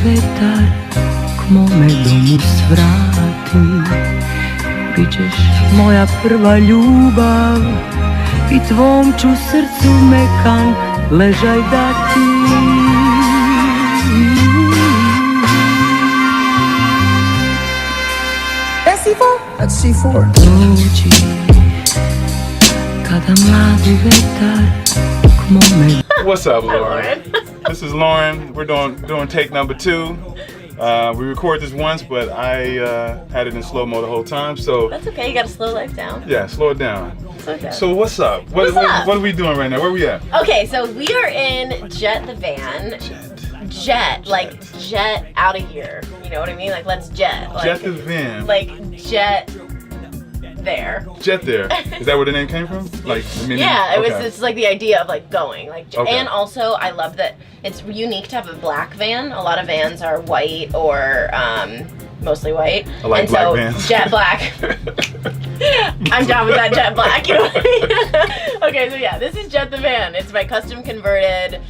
vetar k mome domu svrati. Bićeš moja prva ljubav i tvom ću srcu mekan ležaj dati. That's C4. Dođi kada mladi vetar k mome. What's up, Lauren? This is Lauren. We're doing take number 2. We recorded this once, but I had it in slow mo the whole time. So that's okay. You got to slow life down. Yeah, slow it down. It's okay. So what's up? What are we doing right now? Where we at? Okay, so we are in Jet the van. Jet, like jet out of here. You know what I mean? Like let's jet. Like, Jet the van. Like jet there. Jet there. Is that where the name came from? Like the meaning? Yeah, Okay. it's like the idea of like going. Like Okay. And also I love that it's unique to have a black van. A lot of vans are white or mostly white. I like and black so vans. Jet black. I'm down with that jet black, you know what I mean? Okay, so yeah, this is Jet the van. It's my custom converted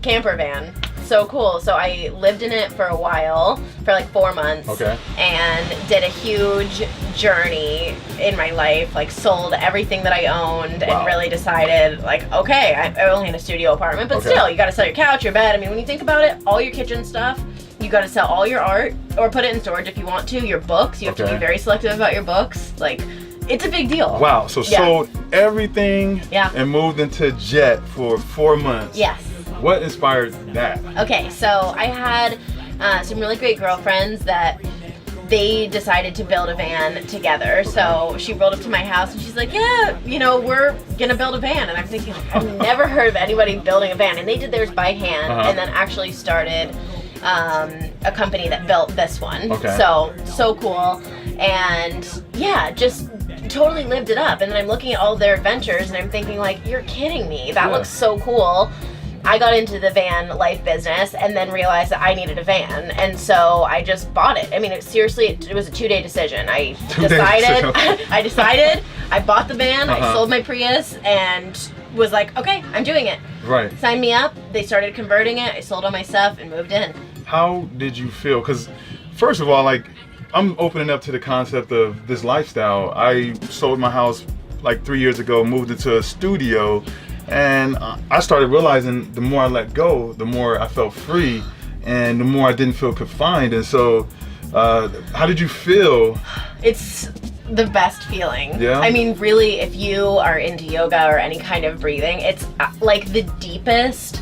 camper van. So cool. So I lived in it for a while, for like 4 months. Okay. And did a huge journey in my life, like sold everything that I owned. Wow. And really decided like, okay, I only had a studio apartment, but Okay. still, you gotta sell your couch, your bed. I mean, when you think about it, all your kitchen stuff, you gotta sell all your art or put it in storage if you want to. Your books, you have to Okay. be very selective about your books. Like, it's a big deal. Wow. So Yeah. sold everything Yeah. and moved into Jet for 4 months. Yes. What inspired that? Okay, so I had some really great girlfriends that they decided to build a van together. So she rolled up to my house and she's like, yeah, you know, we're gonna build a van. And I'm thinking, I've never heard of anybody building a van. And they did theirs by hand and then actually started a company that built this one. Okay. So cool. And yeah, just totally lived it up. And then I'm looking at all their adventures and I'm thinking like, you're kidding me. That Yeah. looks so cool. I got into the van life business and then realized that I needed a van. And so I just bought it. I mean, it was a 2-day decision. I decided, I bought the van, I sold my Prius and was like, okay, I'm doing it. Right. Signed me up, they started converting it, I sold all my stuff and moved in. How did you feel? Because first of all, like I'm opening up to the concept of this lifestyle. I sold my house like 3 years ago, moved into a studio, and I started realizing the more I let go, the more I felt free, and the more I didn't feel confined. And so, how did you feel? It's the best feeling. Yeah? I mean, really, if you are into yoga or any kind of breathing, it's like the deepest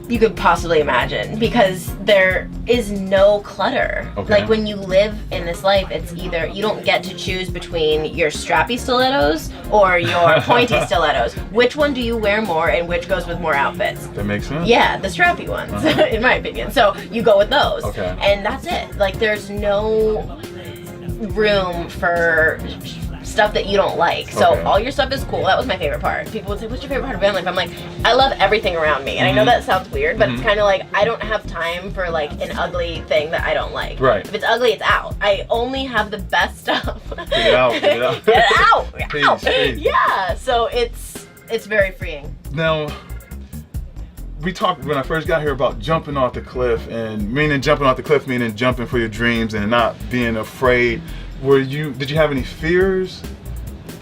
you could possibly imagine, because there is no clutter. Okay. Like when you live in this life, it's either you don't get to choose between your strappy stilettos or your pointy stilettos. Which one do you wear more and which goes with more outfits? That makes sense. Yeah, the strappy ones, in my opinion. So you go with those. Okay. And that's it. Like there's no room for stuff that you don't like. So Okay. all your stuff is cool. That was my favorite part. People would say, what's your favorite part of van life? I'm like, I love everything around me. And I know that sounds weird, but it's kind of like, I don't have time for like an ugly thing that I don't like. Right. If it's ugly, it's out. I only have the best stuff. Get it out. Get it out. Get it out. Get Peace, out. peace. Yeah. So it's very freeing. Now, we talked when I first got here about jumping off the cliff, and meaning jumping off the cliff meaning jumping for your dreams and not being afraid. Did you have any fears?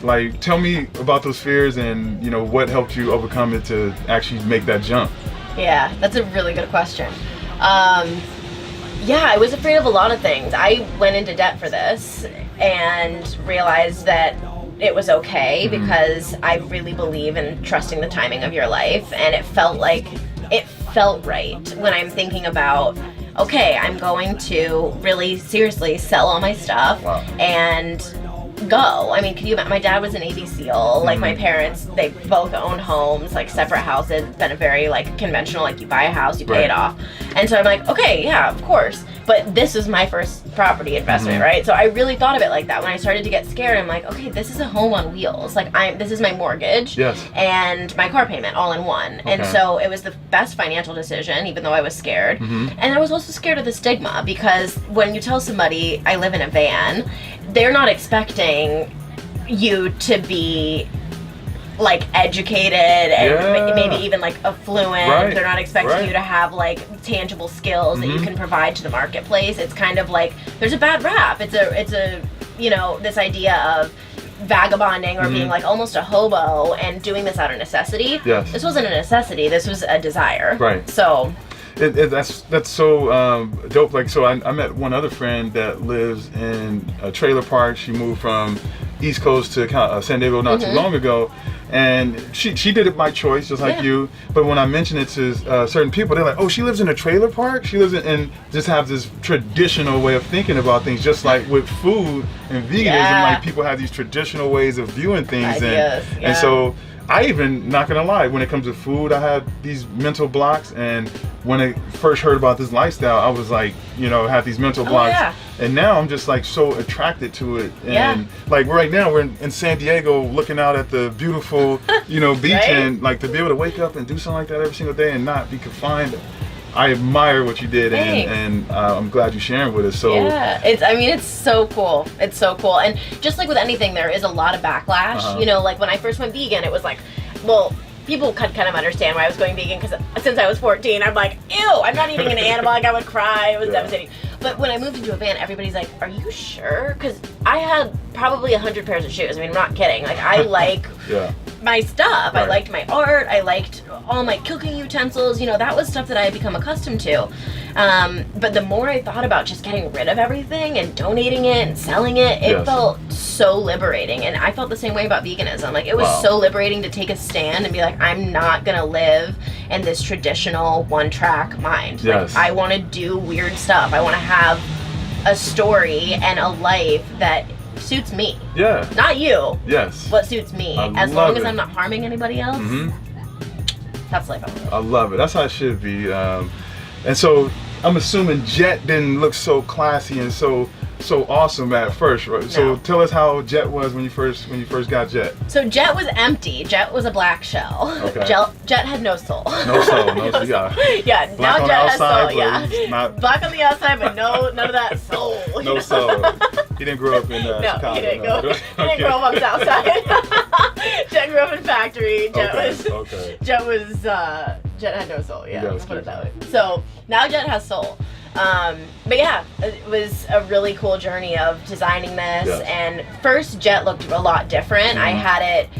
Like, tell me about those fears and, you know, what helped you overcome it to actually make that jump? Yeah, that's a really good question. Yeah, I was afraid of a lot of things. I went into debt for this and realized that it was okay because I really believe in trusting the timing of your life, and it felt right when I'm thinking about, okay, I'm going to really seriously sell all my stuff. Wow. And go. I mean, can you imagine? My dad was an Navy SEAL. Like my parents, they both owned homes, like separate houses. It's been a very like conventional, like you buy a house, you pay it off. And so I'm like, okay, yeah, of course. But this is my first property investment, right? So I really thought of it like that. When I started to get scared, I'm like, okay, this is a home on wheels. Like this is my mortgage and my car payment all in one. And so it was the best financial decision, even though I was scared. And I was also scared of the stigma, because when you tell somebody I live in a van, they're not expecting you to be like educated and Yeah. maybe even like affluent. Right. They're not expecting Right. you to have like tangible skills that you can provide to the marketplace. It's kind of like there's a bad rap. It's a you know, this idea of vagabonding or being like almost a hobo and doing this out of necessity. Yes. This wasn't a necessity. This was a desire. Right. So That's so dope. Like, so I met one other friend that lives in a trailer park. She moved from East Coast to San Diego not too long ago, and she did it by choice, just like you. But when I mention it to certain people, they're like, "Oh, she lives in a trailer park. She lives in," and just have this traditional way of thinking about things, just like with food and veganism. Like, people have these traditional ways of viewing things, and so. I even, not gonna lie, when it comes to food, I had these mental blocks, and when I first heard about this lifestyle, I was like, you know, had these mental blocks, and now I'm just like so attracted to it, and like right now we're in San Diego looking out at the beautiful, you know, beach, and like to be able to wake up and do something like that every single day and not be confined. I admire what you did, and I'm glad you're sharing with us. So yeah, it's so cool. It's so cool. And just like with anything, there is a lot of backlash. You know, like when I first went vegan, it was like, well, people could kind of understand why I was going vegan, because since I was 14, I'm like, ew, I'm not eating an animal. Like, I would cry. It was devastating. But when I moved into a van, everybody's like, are you sure? Because I had probably 100 pairs of shoes. I mean, I'm not kidding. Like, I like my stuff. I liked my art. I liked all my cooking utensils. You know, that was stuff that I had become accustomed to. But the more I thought about just getting rid of everything and donating it and selling it, it felt so liberating. And I felt the same way about veganism. Like, it was so liberating to take a stand and be like, I'm not going to live in this traditional one-track mind. Like, I want to do weird stuff. I want to have a story and a life that suits me. Yeah. Not you. Yes. What suits me. As long as I'm not harming anybody else. That's life I want to live. I love it. That's how it should be. And so I'm assuming Jet didn't look so classy and so awesome at first, right? No. So tell us how Jet was when you first got Jet. So Jet was empty. Jet was a black shell. Okay. Jet had no soul. No soul. No soul. Yeah. Black now Jet has soul. Not... Black on the outside, but none of that soul. No soul. He didn't grow up in Chicago. He didn't grow up on the south side. Jet grew up in factory. Jet had no soul. Yeah, let's put it that way. So now Jet has soul. But yeah, it was a really cool journey of designing this. And first, Jet looked a lot different. I had it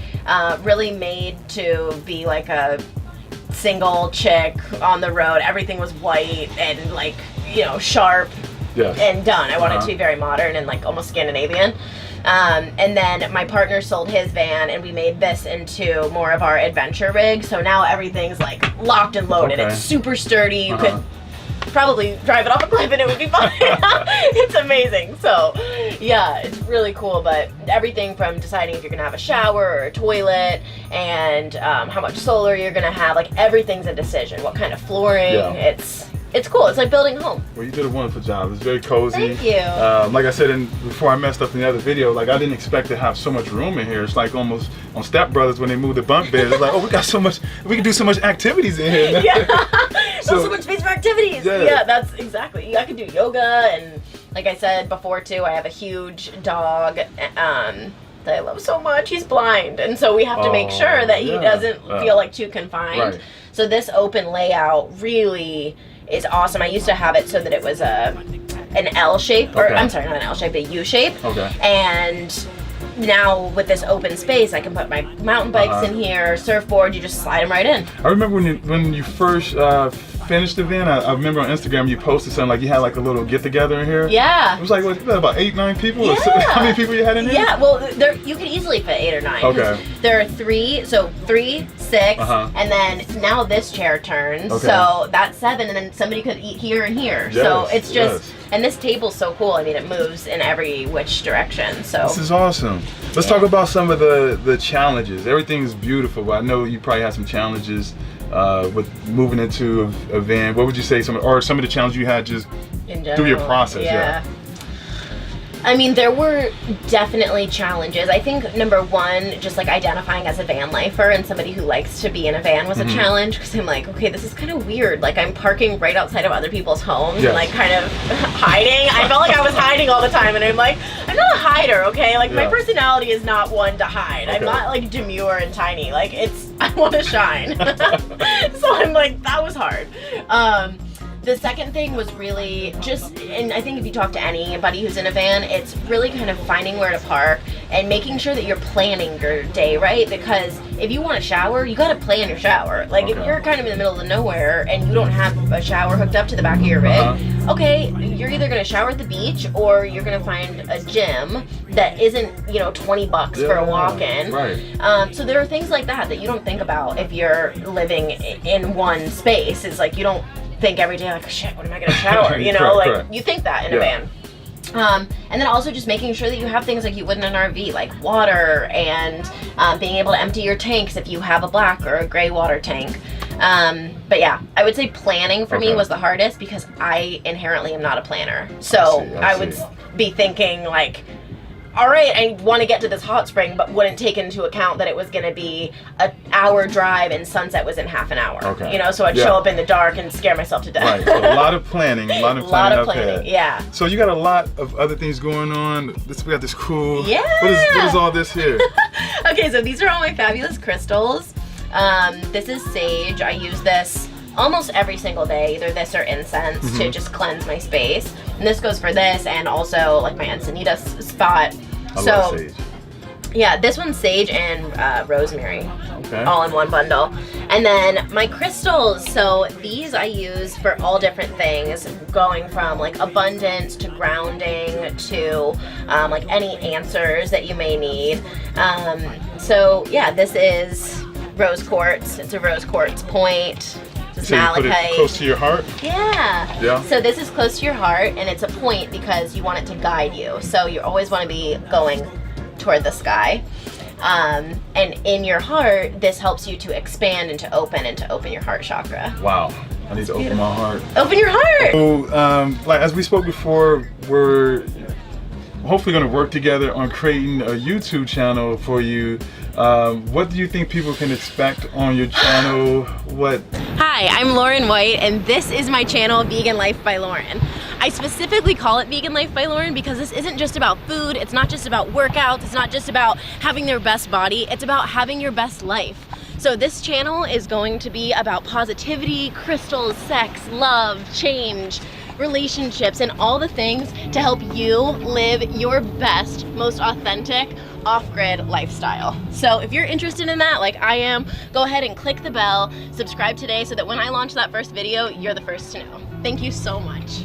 really made to be like a single chick on the road. Everything was white and like, you know, sharp and done. I wanted to be very modern and like almost Scandinavian. And then my partner sold his van, and we made this into more of our adventure rig. So now everything's like locked and loaded. It's super sturdy. You could probably drive it off a cliff and it would be fine. It's amazing. So yeah, it's really cool. But everything from deciding if you're gonna have a shower or a toilet, and how much solar you're gonna have, like everything's a decision. What kind of flooring? It's cool. It's like building a home. Well, you did a wonderful job. It's very cozy. Thank you. Like I said before I messed up in the other video, like I didn't expect to have so much room in here. It's like almost on Step Brothers when they moved the bunk beds. It's like, oh, we got so much. We can do so much activities in here. So much space for activities. Yeah, that's exactly. I could do yoga, and like I said before too, I have a huge dog that I love so much. He's blind, and so we have to make sure that he doesn't feel like too confined. Right. So this open layout really is awesome. I used to have it so that it was an L shape, or I'm sorry, not an L shape, a U shape. Okay. And now with this open space, I can put my mountain bikes in here, surfboard. You just slide them right in. I remember when you first finished the van. I remember on Instagram you posted something like you had like a little get together in here. Yeah. It was like what, about 8-9 people. Yeah. How many people you had in here? Yeah. Well, you could easily fit 8 or 9. Okay. There are 3, so 3, 6, and then now this chair turns, so that's 7, and then somebody could eat here and here. Yes, so it's just, and this table's so cool. I mean, it moves in every which direction. So this is awesome. Let's talk about some of the challenges. Everything's beautiful, but I know you probably had some challenges with moving into a van. What would you say some of the challenges you had just through your process? I mean, there were definitely challenges. I think number one, just like identifying as a van lifer and somebody who likes to be in a van was a challenge, because I'm like, okay, this is kind of weird. Like, I'm parking right outside of other people's homes and like kind of hiding. I felt like I was hiding all the time, and I'm like, I'm not a hider, okay? Like, my personality is not one to hide. I'm not like demure and tiny. Like, I want to shine. So I'm like, that was hard. The second thing was really just, and I think if you talk to anybody who's in a van, it's really kind of finding where to park and making sure that you're planning your day, right? Because if you want to shower, you got to plan your shower. Like, if you're kind of in the middle of nowhere and you don't have a shower hooked up to the back of your rig, okay, you're either going to shower at the beach or you're going to find a gym that isn't, you know, $20 for a walk-in. Right. So there are things like that that you don't think about if you're living in one space. It's like you don't think every day, like, shit, when am I gonna shower? You know, correct. You think that in a van. And then also just making sure that you have things like you would in an RV, like water, and being able to empty your tanks if you have a black or a gray water tank. But yeah, I would say planning for me was the hardest, because I inherently am not a planner. So I would be thinking like, all right, I want to get to this hot spring, but wouldn't take into account that it was going to be an hour drive and sunset was in half an hour. You know, so I'd show up in the dark and scare myself to death. Right, so a lot of planning, a lot of planning, yeah. So you got a lot of other things going on. We got this cool, what is all this here? Okay, so these are all my fabulous crystals. This is sage. I use this almost every single day, either this or incense, to just cleanse my space. And this goes for this and also like my Encinitas spot. I love sage. Yeah, this one's sage and rosemary, all in one bundle. And then my crystals, so these I use for all different things, going from like abundance to grounding to like any answers that you may need. So yeah, this is rose quartz. It's a rose quartz point. So you put it close to your heart? Yeah. So this is close to your heart, and it's a point because you want it to guide you. So you always want to be going toward the sky. And in your heart, this helps you to expand and to open your heart chakra. Wow. I need to open my heart. Open your heart! So, like as we spoke before, we're hopefully going to work together on creating a YouTube channel for you. What do you think people can expect on your channel? Hi, I'm Lauren White, and this is my channel, Vegan Life by Lauren. I specifically call it Vegan Life by Lauren because this isn't just about food, it's not just about workouts, it's not just about having their best body, it's about having your best life. So this channel is going to be about positivity, crystals, sex, love, change, relationships, and all the things to help you live your best, most authentic, off-grid lifestyle. So if you're interested in that, like I am, go ahead and click the bell, subscribe today so that when I launch that first video, you're the first to know. Thank you so much.